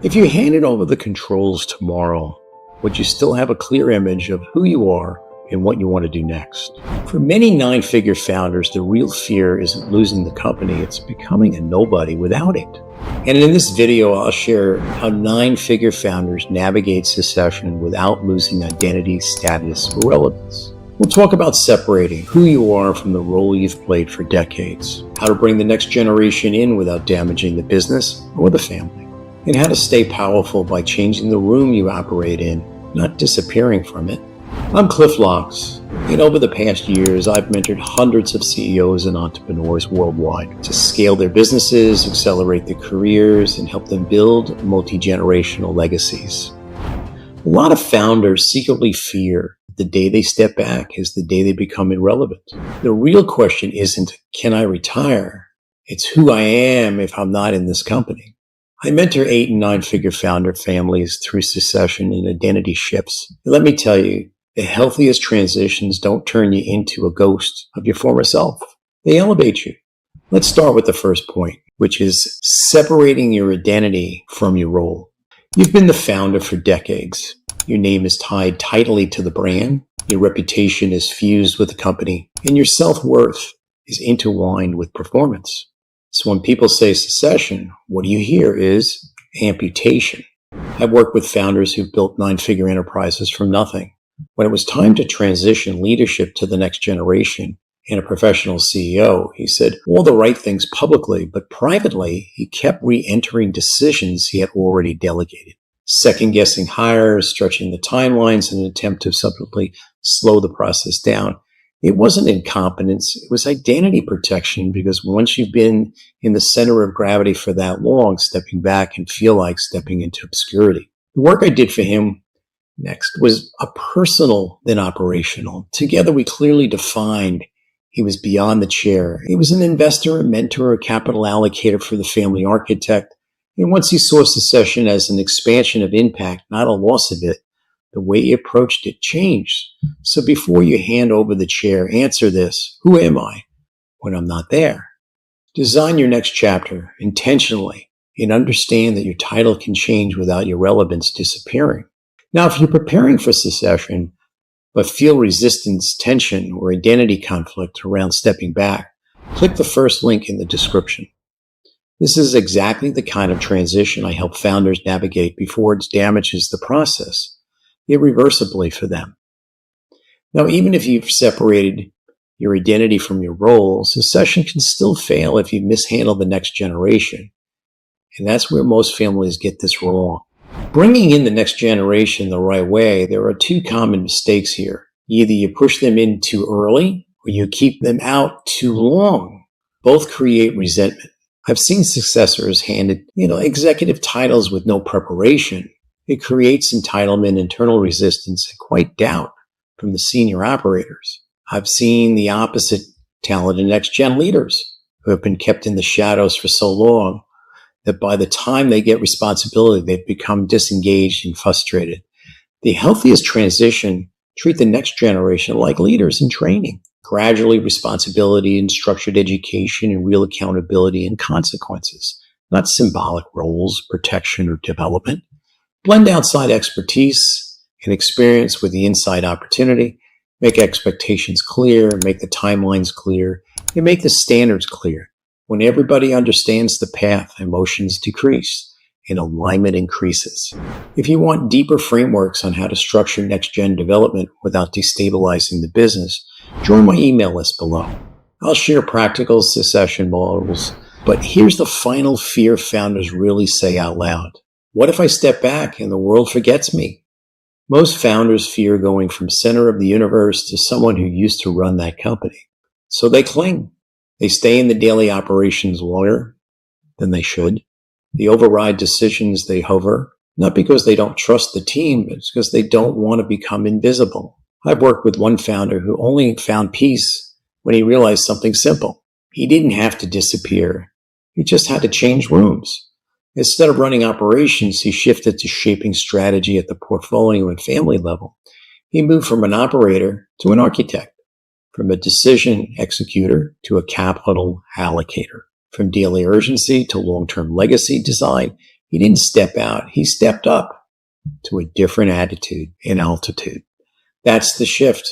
If you handed over the controls tomorrow, would you still have a clear image of who you are and what you want to do next? For many nine-figure founders, the real fear isn't losing the company, it's becoming a nobody without it. And in this video, I'll share how nine-figure founders navigate succession without losing identity, status, or relevance. We'll talk about separating who you are from the role you've played for decades, how to bring the next generation in without damaging the business or the family, and how to stay powerful by changing the room you operate in, not disappearing from it. I'm Cliff Locks, and over the past years, I've mentored hundreds of CEOs and entrepreneurs worldwide to scale their businesses, accelerate their careers, and help them build multi-generational legacies. A lot of founders secretly fear the day they step back is the day they become irrelevant. The real question isn't, can I retire? It's who I am if I'm not in this company. I mentor 8- and 9-figure founder families through succession and identity shifts. And let me tell you, the healthiest transitions don't turn you into a ghost of your former self. They elevate you. Let's start with the first point, which is separating your identity from your role. You've been the founder for decades. Your name is tied tightly to the brand. Your reputation is fused with the company, and your self-worth is intertwined with performance. So when people say succession, what you hear is amputation. I've worked with founders who've built 9-figure enterprises from nothing. When it was time to transition leadership to the next generation and a professional CEO, he said all the right things publicly, but privately, he kept re-entering decisions he had already delegated, second-guessing hires, stretching the timelines in an attempt to subsequently slow the process down. It wasn't incompetence, it was identity protection, because once you've been in the center of gravity for that long, stepping back can feel like stepping into obscurity. The work I did for him next was a personal than operational. Together, we clearly defined he was beyond the chair. He was an investor, a mentor, a capital allocator for the family architect. And once he saw succession as an expansion of impact, not a loss of it, the way he approached it changed. So before you hand over the chair, answer this: who am I when I'm not there? Design your next chapter intentionally and understand that your title can change without your relevance disappearing. Now, if you're preparing for succession, but feel resistance, tension, or identity conflict around stepping back, click the first link in the description. This is exactly the kind of transition I help founders navigate before it damages the process irreversibly for them. Now, even if you've separated your identity from your role, succession can still fail if you mishandle the next generation. And that's where most families get this wrong. Bringing in the next generation the right way, there are two common mistakes here. Either you push them in too early or you keep them out too long. Both create resentment. I've seen successors handed, executive titles with no preparation. It creates entitlement, internal resistance, and quite doubt from the senior operators. I've seen the opposite, talented next-gen leaders who have been kept in the shadows for so long that by the time they get responsibility, they've become disengaged and frustrated. The healthiest transition, treat the next generation like leaders in training. Gradually, responsibility and structured education and real accountability and consequences, not symbolic roles, protection, or development. Blend outside expertise and experience with the inside opportunity. Make expectations clear, make the timelines clear, and make the standards clear. When everybody understands the path, emotions decrease and alignment increases. If you want deeper frameworks on how to structure next-gen development without destabilizing the business, join my email list below. I'll share practical succession models, but here's the final fear founders really say out loud. What if I step back and the world forgets me? Most founders fear going from center of the universe to someone who used to run that company. So they cling. They stay in the daily operations longer than they should. They override decisions, they hover, not because they don't trust the team, but it's because they don't want to become invisible. I've worked with one founder who only found peace when he realized something simple. He didn't have to disappear. He just had to change rooms. Instead of running operations, he shifted to shaping strategy at the portfolio and family level. He moved from an operator to an architect, from a decision executor to a capital allocator, from daily urgency to long-term legacy design, He didn't step out. He stepped up to a different attitude and altitude. That's the shift.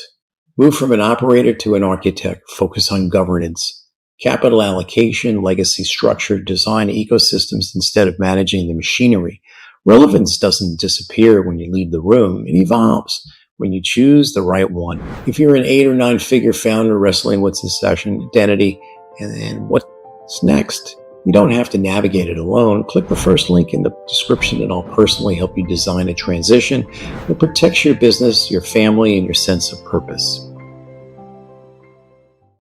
Move from an operator to an architect. Focus on governance, capital allocation, legacy structure, design ecosystems instead of managing the machinery. Relevance doesn't disappear when you leave the room. It evolves when you choose the right one. If you're an 8 or 9 figure founder wrestling with succession, identity, and what's next, you don't have to navigate it alone. Click the first link in the description and I'll personally help you design a transition that protects your business, your family, and your sense of purpose.